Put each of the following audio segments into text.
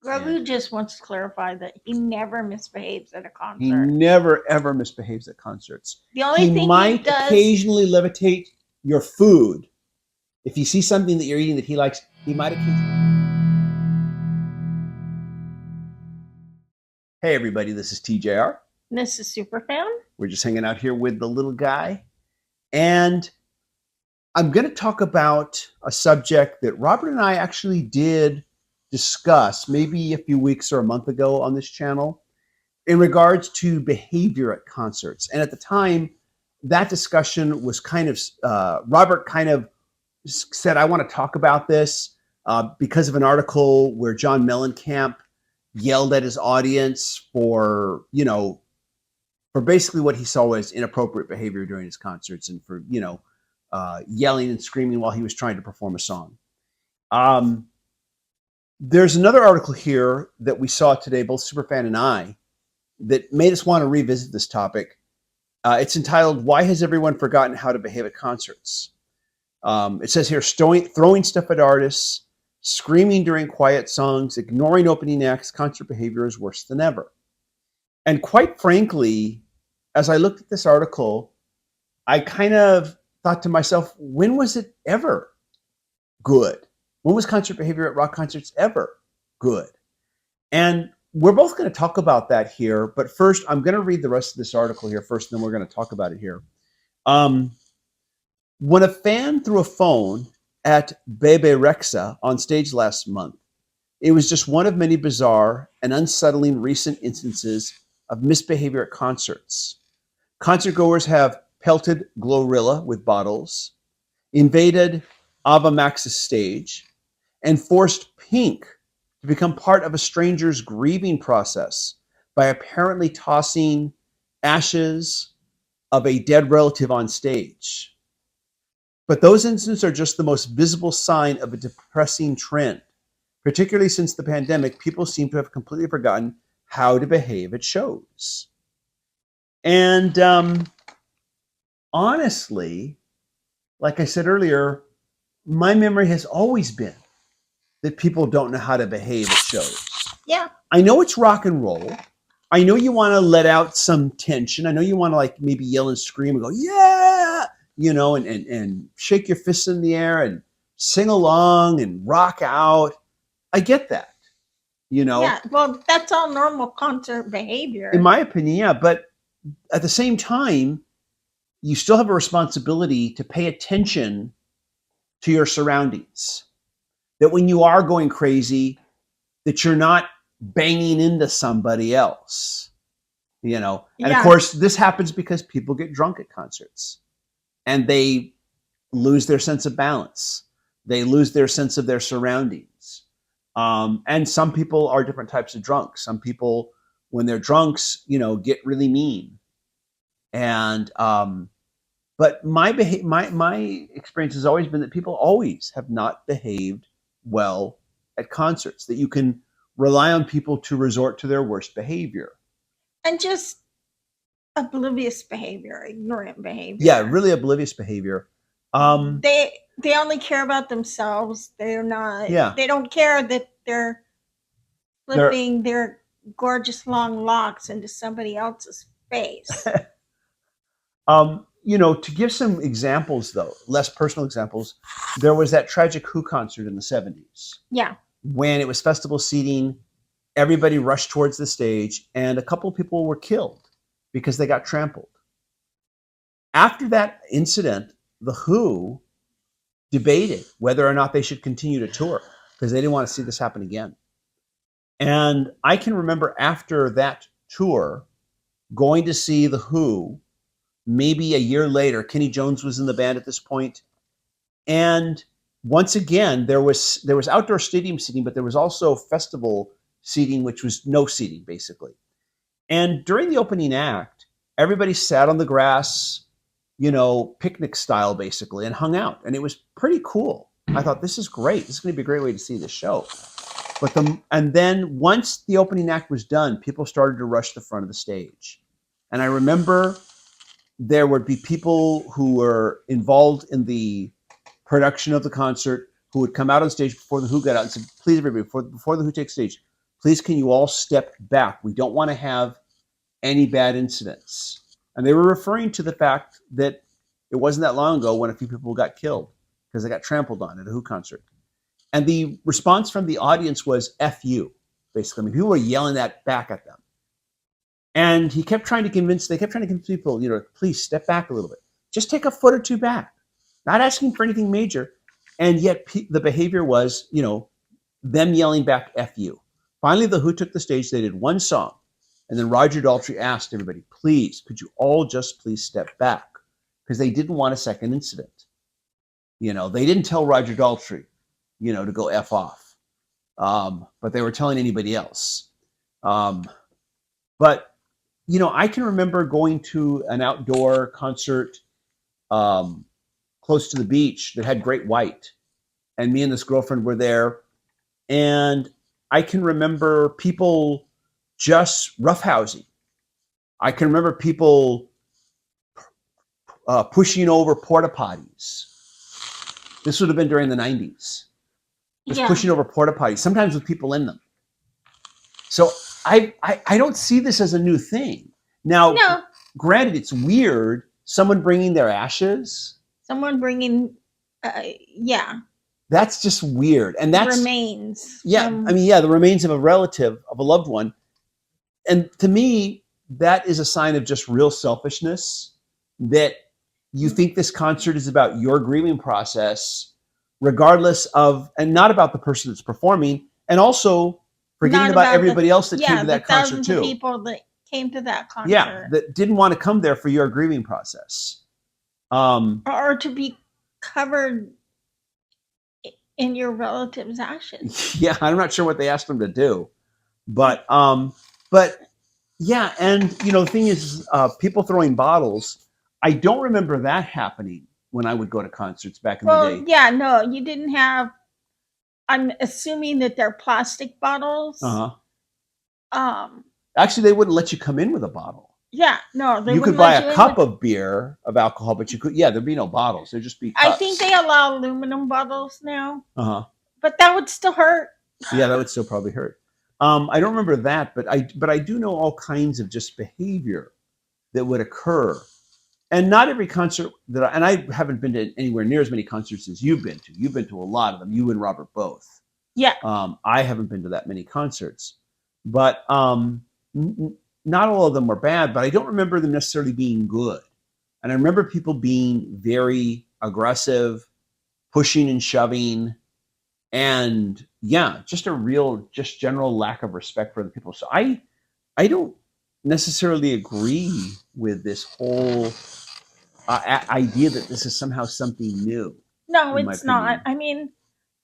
Grogu just wants to clarify that he never misbehaves at a He concert. never ever misbehaves at concerts. The only He thing he might does, occasionally levitate your food. If you see something that you're eating that he likes, he might occasionally. Hey everybody, this is TJR. this is Superfan. We're just hanging out here with the little guy. And I'm going to talk about a subject that Robert and I actually did discuss maybe a few weeks or a month ago on this channel in regards to behavior at concerts. And at the time, that discussion was kind of, Robert kind of said, I want to talk about this because of an article where John Mellencamp yelled at his audience for, for basically what he saw as inappropriate behavior during his concerts and for, yelling and screaming while he was trying to perform a song. There's another article here that we saw today, both Superfan and I, that made us want to revisit this topic. It's entitled, Why Has Everyone Forgotten How to Behave at Concerts? It says here, throwing stuff at artists, screaming during quiet songs, ignoring opening acts, concert behavior is worse than ever. And quite frankly, as I looked at this article, I kind of thought to myself, when was it ever good? When was concert behavior at rock concerts ever good? And we're both going to talk about that here. But first, I'm going to read the rest of this article here first, and then we're going to talk about it here. When a fan threw a phone at Bebe Rexha on stage last month, it was just one of many bizarre and unsettling recent instances of misbehavior at concerts. Concertgoers have pelted Glorilla with bottles, invaded Ava Max's stage, and forced Pink to become part of a stranger's grieving process by apparently tossing ashes of a dead relative on stage. But those incidents are just the most visible sign of a depressing trend. Particularly since the pandemic, people seem to have completely forgotten how to behave at shows. And honestly, like I said earlier, my memory has always been that people don't know how to behave at shows. Yeah. I know it's rock and roll. I know you want to let out some tension. I know you want to like maybe yell and scream and go, yeah, and shake your fists in the air and sing along and rock out. I get that, Yeah, well, that's all normal concert behavior. In my opinion, yeah. But at the same time, you still have a responsibility to pay attention to your surroundings. That when you are going crazy, that you're not banging into somebody else, And of course, this happens because people get drunk at concerts and they lose their sense of balance. They lose their sense of their surroundings. And some people are different types of drunks. Some people, when they're drunks, get really mean. And but my experience has always been that people always have not behaved well at concerts. That you can rely on people to resort to their worst behavior and just oblivious behavior, ignorant behavior. Yeah, really oblivious behavior. They only care about themselves. They're not. Yeah. They don't care that they're flipping their gorgeous long locks into somebody else's face. To give some examples, though, less personal examples, there was that tragic Who concert in the 70s. Yeah. When it was festival seating, everybody rushed towards the stage, and a couple of people were killed because they got trampled. After that incident, the Who debated whether or not they should continue to tour because they didn't want to see this happen again. And I can remember after that tour going to see the Who. Maybe a year later, Kenny Jones was in the band at this point. And once again, there was outdoor stadium seating, but there was also festival seating, which was no seating, basically. And during the opening act, everybody sat on the grass, picnic style, basically, and hung out. And it was pretty cool. I thought, this is great. This is going to be a great way to see the show. And then once the opening act was done, people started to rush the front of the stage. And I remember there would be people who were involved in the production of the concert who would come out on stage before the Who got out and said, please, everybody, before the Who takes stage, Please, can you all step back? We don't want to have any bad incidents. And they were referring to the fact that it wasn't that long ago when a few people got killed because they got trampled on at a Who concert. And the response from the audience was F you, basically. I mean, people were yelling that back at them. And they kept trying to convince people, please step back a little bit. Just take a foot or two back. Not asking for anything major. And yet the behavior was, them yelling back F you. Finally, the Who took the stage. They did one song. And then Roger Daltrey asked everybody, please, could you all just please step back? Because they didn't want a second incident. They didn't tell Roger Daltrey, to go F off. But they were telling anybody else. But, I can remember going to an outdoor concert close to the beach that had Great White. And me and this girlfriend were there. And I can remember people just roughhousing. I can remember people pushing over porta potties. This would have been during the 90s. Just pushing over porta potties, sometimes with people in them. So I don't see this as a new thing. Now, granted, it's weird. Someone bringing their ashes. Someone bringing, That's just weird. And that's remains. The remains of a relative, of a loved one. And to me, that is a sign of just real selfishness, that you think this concert is about your grieving process, regardless of, and not about the person that's performing, and also forgetting about everybody else that came to that concert too. Of people that came to that concert. Yeah, that didn't want to come there for your grieving process. Or to be covered in your relative's ashes. Yeah, I'm not sure what they asked them to do. But yeah, and the thing is, people throwing bottles, I don't remember that happening when I would go to concerts back in the day. Yeah, no, you didn't have, I'm assuming that they're plastic bottles. Actually, they wouldn't let you come in with a bottle. Yeah, no, you could buy a cup of beer, of alcohol, but there'd be no bottles. There'd just be cups. I think they allow aluminum bottles now. But that would still hurt. Yeah, that would still probably hurt. I don't remember that, but I do know all kinds of just behavior that would occur. And not every concert I haven't been to anywhere near as many concerts as you've been to. You've been to a lot of them, you and Robert both. Yeah. I haven't been to that many concerts. But not all of them were bad, but I don't remember them necessarily being good. And I remember people being very aggressive, pushing and shoving, and just a real, just general lack of respect for the people. So I don't necessarily agree with this whole idea that this is somehow something new. No, it's not. I mean,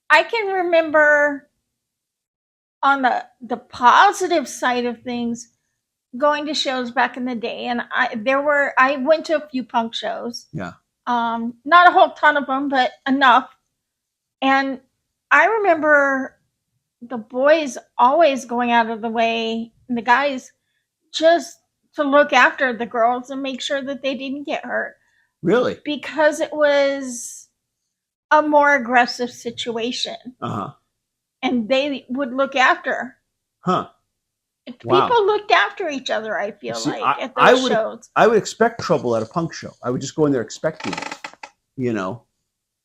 I can remember on the positive side of things, going to shows back in the day, and I went to a few punk shows. Yeah. Not a whole ton of them, but enough. And I remember the boys always going out of the way, and the guys just to look after the girls and make sure that they didn't get hurt. Really? Because it was a more aggressive situation. And they would look after. People looked after each other, I feel like, at those shows. I would expect trouble at a punk show. I would just go in there expecting it,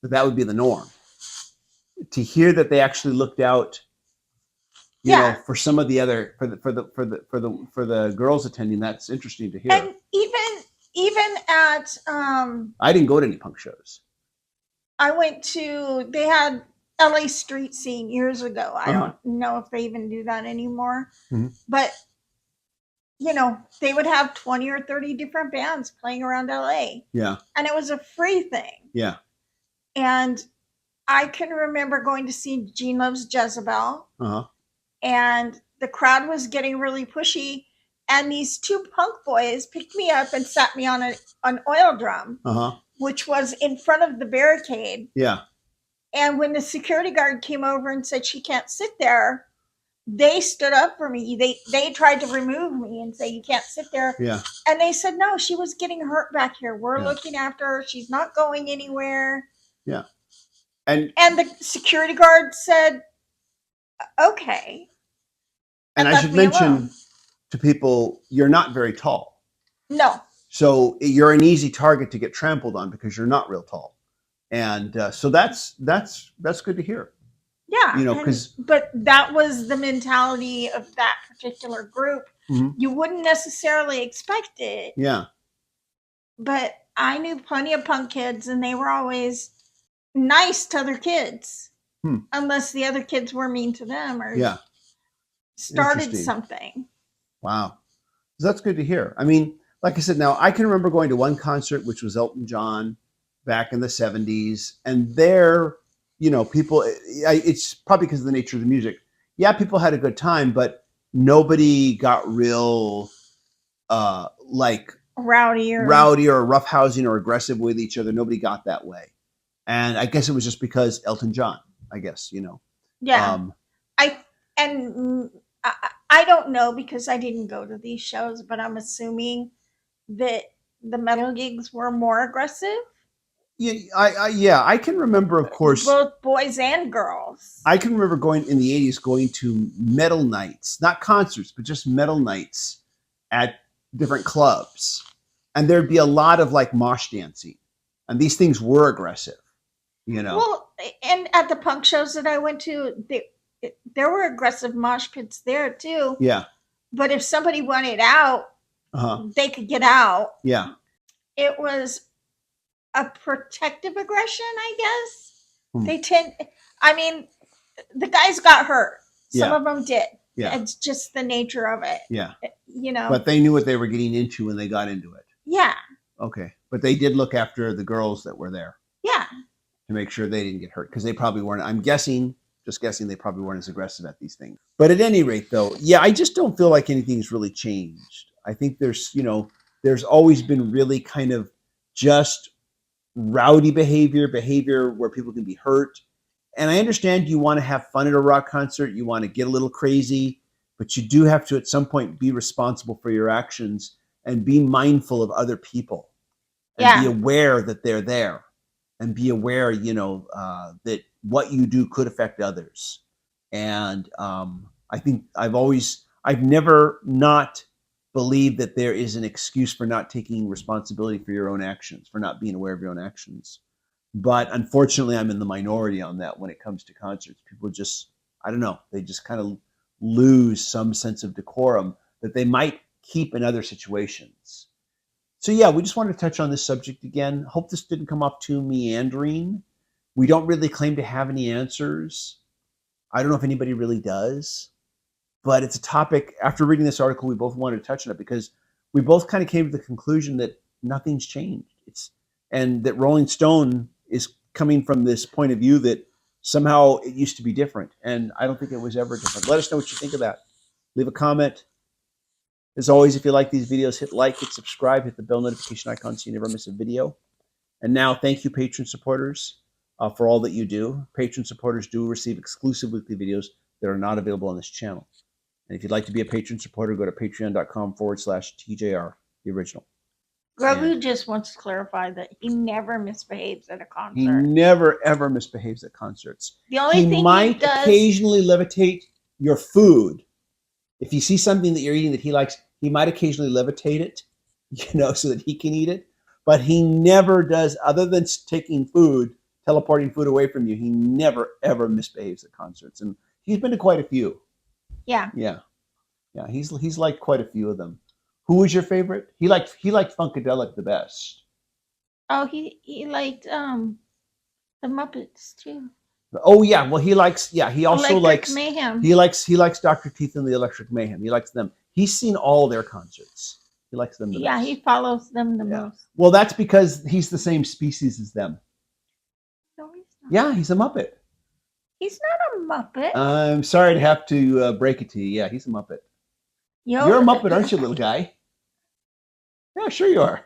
that would be the norm. To hear that they actually looked out, for some of the other, for the girls attending, that's interesting to hear. And even at I didn't go to any punk shows. They had LA Street Scene years ago. I don't know if they even do that anymore. But, they would have 20 or 30 different bands playing around LA. Yeah. And it was a free thing. Yeah. And I can remember going to see Gene Loves Jezebel. And the crowd was getting really pushy. And these two punk boys picked me up and sat me on an oil drum, which was in front of the barricade. Yeah. And when the security guard came over and said she can't sit there, they stood up for me. They tried to remove me and say, you can't sit there. Yeah. And they said, no, she was getting hurt back here. We're looking after her. She's not going anywhere. Yeah. And the security guard said, okay. And I should mention to people, you're not very tall. No. So you're an easy target to get trampled on because you're not real tall. And so that's good to hear. Yeah. You know, but that was the mentality of that particular group. Mm-hmm. You wouldn't necessarily expect it. Yeah. But I knew plenty of punk kids, and they were always nice to other kids. Unless the other kids were mean to them or started something. Wow. So that's good to hear. I mean, like I said, now I can remember going to one concert, which was Elton John back in the 70s. And there, you know, people, it's probably because of the nature of the music. Yeah, people had a good time, but nobody got real, like rowdy or roughhousing or aggressive with each other. Nobody got that way. And I guess it was just because Elton John, I guess, you know. Yeah. I don't know because I didn't go to these shows, but I'm assuming that the metal gigs were more aggressive. Yeah, I can remember, of course, both boys and girls. I can remember going in the 80s, going to metal nights, not concerts, but just metal nights at different clubs. And there'd be a lot of like mosh dancing. And these things were aggressive, you know. Well, and at the punk shows that I went to, there were aggressive mosh pits there too. Yeah. But if somebody wanted out, they could get out. Yeah. It was a protective aggression, I guess. The guys got hurt. Some of them did. Yeah. It's just the nature of it. Yeah. You know. But they knew what they were getting into when they got into it. Yeah. Okay. But they did look after the girls that were there. Yeah. To make sure they didn't get hurt. Because they probably weren't, I'm guessing, they probably weren't as aggressive at these things. But at any rate, though, yeah, I just don't feel like anything's really changed. I think there's always been really kind of just rowdy behavior where people can be hurt. And I understand you want to have fun at a rock concert. You want to get a little crazy, but you do have to at some point be responsible for your actions and be mindful of other people and be aware that they're there and be aware, that what you do could affect others. And I think I've never not believed that there is an excuse for not taking responsibility for your own actions, for not being aware of your own actions. But unfortunately, I'm in the minority on that when it comes to concerts. People just, I don't know, they just kind of lose some sense of decorum that they might keep in other situations. So yeah, we just wanted to touch on this subject again. Hope this didn't come off too meandering. We don't really claim to have any answers. I don't know if anybody really does. But it's a topic, after reading this article, we both wanted to touch on it because we both kind of came to the conclusion that nothing's changed. And that Rolling Stone is coming from this point of view that somehow it used to be different. And I don't think it was ever different. Let us know what you think of that. Leave a comment. As always, if you like these videos, hit like, hit subscribe, hit the bell notification icon so you never miss a video. And now, thank you, Patreon supporters, for all that you do. Patreon supporters do receive exclusive weekly videos that are not available on this channel. And if you'd like to be a Patreon supporter, go to patreon.com/TJR, the original. Grogu just wants to clarify that he never misbehaves at a concert. He never, ever misbehaves at concerts. The only thing he might occasionally levitate your food. If you see something that you're eating that he likes, he might occasionally levitate it, so that he can eat it. But he never does, other than taking food, teleporting food away from you, he never, ever misbehaves at concerts. And he's been to quite a few. Yeah. Yeah. He's liked quite a few of them. Who was your favorite? He liked Funkadelic the best. Oh, he liked the Muppets too. Oh yeah, well he likes he also likes Mayhem. He likes Dr. Teeth and the Electric Mayhem. He likes them. He's seen all their concerts. He likes them the best. Yeah, he follows them the most. Well, that's because he's the same species as them. No, he's not. Yeah, he's a Muppet. He's not a Muppet. I'm sorry to have to break it to you. Yeah, he's a Muppet. You're a Muppet, aren't you, little guy? Yeah, sure you are.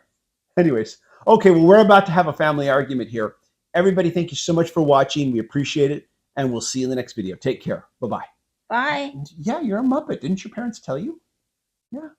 Anyways, okay, well, we're about to have a family argument here. Everybody, thank you so much for watching. We appreciate it, and we'll see you in the next video. Take care. Bye-bye. Bye. Yeah, you're a Muppet. Didn't your parents tell you? Yeah.